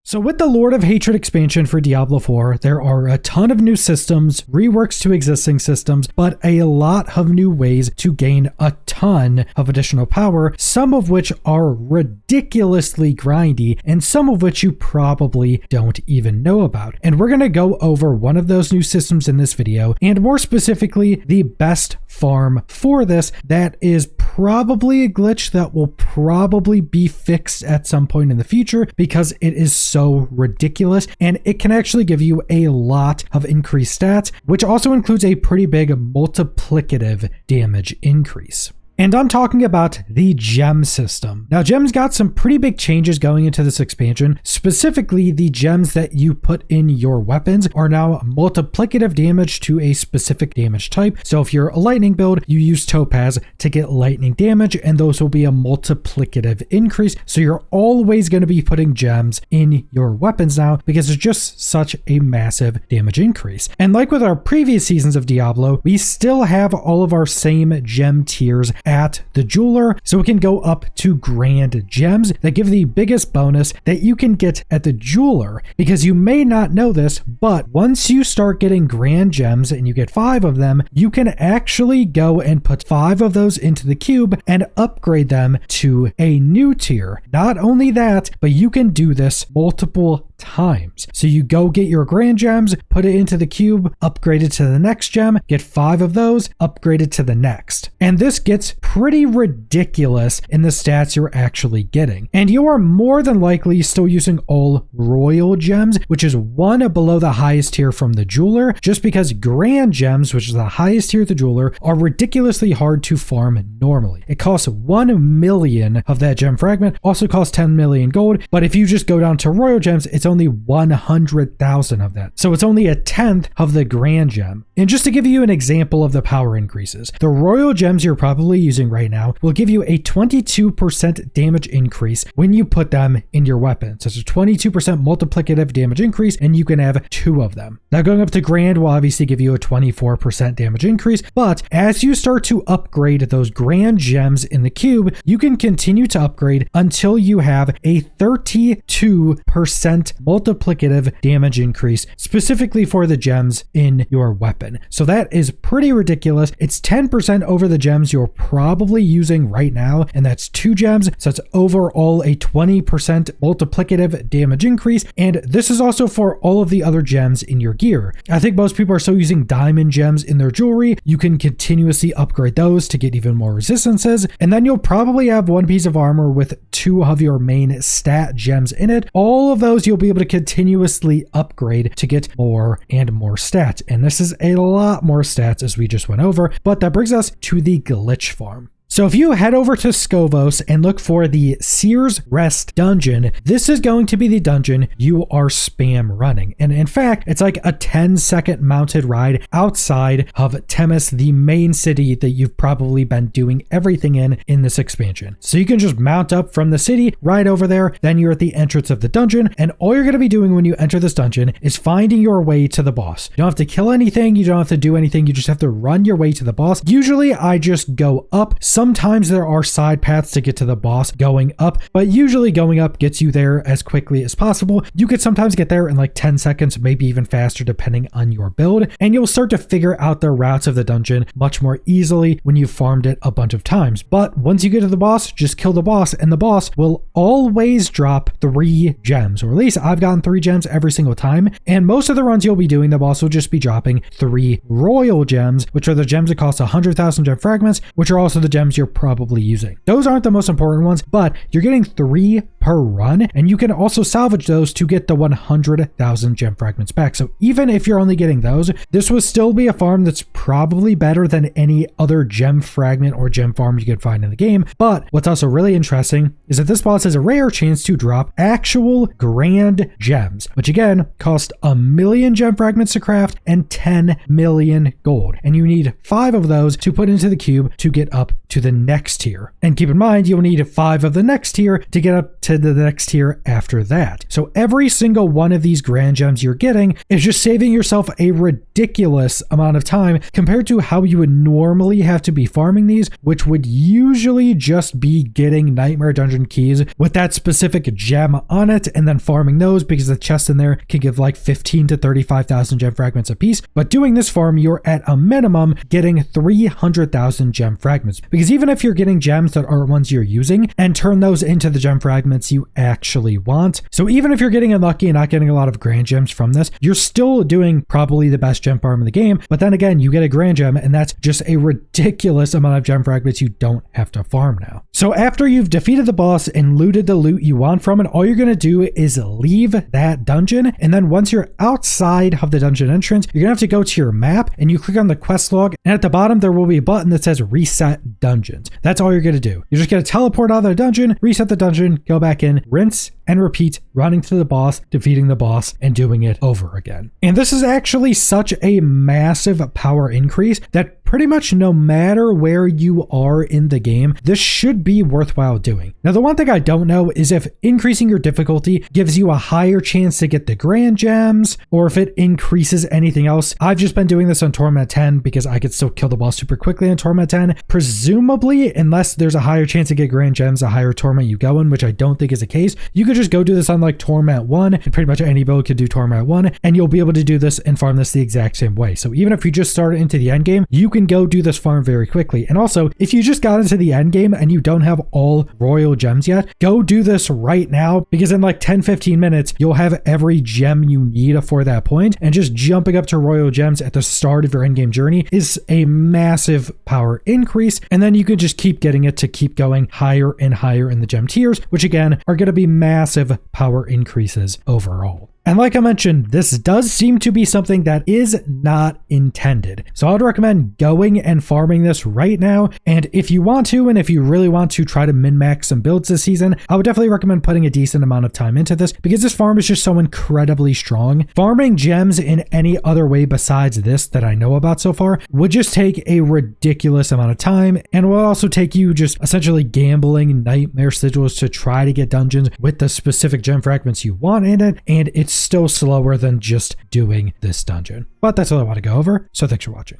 So with the Lord of Hatred expansion for Diablo 4, there are a ton of new systems, reworks to existing systems, but a lot of new ways to gain a ton of additional power, some of which are ridiculously grindy, and some of which you probably don't even know about. And we're going to go over one of those new systems in this video, and more specifically, the best farm for this that is probably a glitch that will probably be fixed at some point in the future because it is so ridiculous, and it can actually give you a lot of increased stats, which also includes a pretty big multiplicative damage increase. And I'm talking about the gem system. Now, gems got some pretty big changes going into this expansion. Specifically, the gems that you put in your weapons are now multiplicative damage to a specific damage type. So if you're a lightning build, you use topaz to get lightning damage, and those will be a multiplicative increase. So you're always going to be putting gems in your weapons now because it's just such a massive damage increase. And like with our previous seasons of Diablo, we still have all of our same gem tiers at the jeweler, so we can go up to grand gems that give the biggest bonus that you can get at the jeweler. Because you may not know this, but once you start getting grand gems and you get 5 of them, you can actually go and put 5 of those into the cube and upgrade them to a new tier. Not only that, but you can do this multiple times. So you go get your grand gems, put it into the cube, upgrade it to the next gem, get 5 of those, upgrade it to the next. And this gets pretty ridiculous in the stats you're actually getting. And you are more than likely still using all royal gems, which is one below the highest tier from the jeweler, just because grand gems, which is the highest tier of the jeweler, are ridiculously hard to farm normally. It costs 1 million of that gem fragment, also costs 10 million gold, but if you just go down to royal gems, it's only 100,000 of that. So it's only a tenth of the grand gem. And just to give you an example of the power increases, the royal gems you're probably using right now will give you a 22% damage increase when you put them in your weapon. So it's a 22% multiplicative damage increase, and you can have 2 of them. Now going up to grand will obviously give you a 24% damage increase, but as you start to upgrade those grand gems in the cube, you can continue to upgrade until you have a 32% multiplicative damage increase specifically for the gems in your weapon. So that is pretty ridiculous. It's 10% over the gems you're probably using right now, and that's 2 gems, so it's overall a 20% multiplicative damage increase. And this is also for all of the other gems in your gear. I think most people are still using diamond gems in their jewelry. You can continuously upgrade those to get even more resistances, and then you'll probably have 1 piece of armor with 2 of your main stat gems in it. All of those you'll be able to continuously upgrade to get more and more stats, and this is a lot more stats as we just went over. But that brings us to the glitch farm. So if you head over to Scovos and look for the Seer's Rest dungeon, this is going to be the dungeon you are spam running. And in fact, it's like a 10-second mounted ride outside of Temis, the main city that you've probably been doing everything in this expansion. So you can just mount up from the city right over there, then you're at the entrance of the dungeon, and all you're going to be doing when you enter this dungeon is finding your way to the boss. You don't have to kill anything, you don't have to do anything, you just have to run your way to the boss. Usually I just go up. Sometimes there are side paths to get to the boss going up, but usually going up gets you there as quickly as possible. You could sometimes get there in like 10 seconds, maybe even faster depending on your build, and you'll start to figure out the routes of the dungeon much more easily when you've farmed it a bunch of times. But once you get to the boss, just kill the boss, and the boss will always drop 3 gems, or at least I've gotten 3 gems every single time, and most of the runs you'll be doing, the boss will just be dropping 3 royal gems, which are the gems that cost 100,000 gem fragments, which are also the gems you're probably using. Those aren't the most important ones, but you're getting 3 per run, and you can also salvage those to get the 100,000 gem fragments back. So even if you're only getting those, this will still be a farm that's probably better than any other gem fragment or gem farm you could find in the game. But what's also really interesting is that this boss has a rare chance to drop actual grand gems, which again cost 1 million gem fragments to craft and 10 million gold. And you need 5 of those to put into the cube to get up to the next tier. And keep in mind, you'll need 5 of the next tier to get up to the next tier after that. So every single one of these grand gems you're getting is just saving yourself a ridiculous amount of time compared to how you would normally have to be farming these, which would usually just be getting Nightmare Dungeon dungeon keys with that specific gem on it, and then farming those because the chest in there can give like 15 to 35,000 gem fragments a piece. But doing this farm, you're at a minimum getting 300,000 gem fragments, because even if you're getting gems that aren't ones you're using, and turn those into the gem fragments you actually want. So even if you're getting unlucky and not getting a lot of grand gems from this, you're still doing probably the best gem farm in the game. But then again, you get a grand gem, and that's just a ridiculous amount of gem fragments you don't have to farm now. So after you've defeated the boss and looted the loot you want from it, all you're going to do is leave that dungeon. And then once you're outside of the dungeon entrance, you're going to have to go to your map and you click on the quest log. And at the bottom, there will be a button that says reset dungeons. That's all you're going to do. You're just going to teleport out of the dungeon, reset the dungeon, go back in, rinse and repeat, running to the boss, defeating the boss, and doing it over again. And this is actually such a massive power increase that pretty much no matter where you are in the game, this should be worthwhile doing. Now, the one thing I don't know is if increasing your difficulty gives you a higher chance to get the grand gems, or if it increases anything else. I've just been doing this on Torment 10 because I could still kill the boss super quickly on Torment 10. Presumably, unless there's a higher chance to get grand gems, a higher Torment you go in, which I don't think is the case, you could just go do this on like Torment 1, and pretty much any build could do Torment 1, and you'll be able to do this and farm this the exact same way. So even if you just started into the end game, you can go do this farm very quickly. And also, if you just got into the end game and you don't have all royal gems yet, go do this right now, because in like 10-15 minutes, you'll have every gem you need for that point, and just jumping up to royal gems at the start of your end game journey is a massive power increase. And then you can just keep getting it to keep going higher and higher in the gem tiers, which again are going to be massive power increases overall. And like I mentioned, this does seem to be something that is not intended. So I would recommend going and farming this right now. And if you want to, and if you really want to try to min-max some builds this season, I would definitely recommend putting a decent amount of time into this, because this farm is just so incredibly strong. Farming gems in any other way besides this that I know about so far would just take a ridiculous amount of time, and will also take you just essentially gambling nightmare sigils to try to get dungeons with the specific gem fragments you want in it, and it's still slower than just doing this dungeon. But that's all I want to go over, so thanks for watching.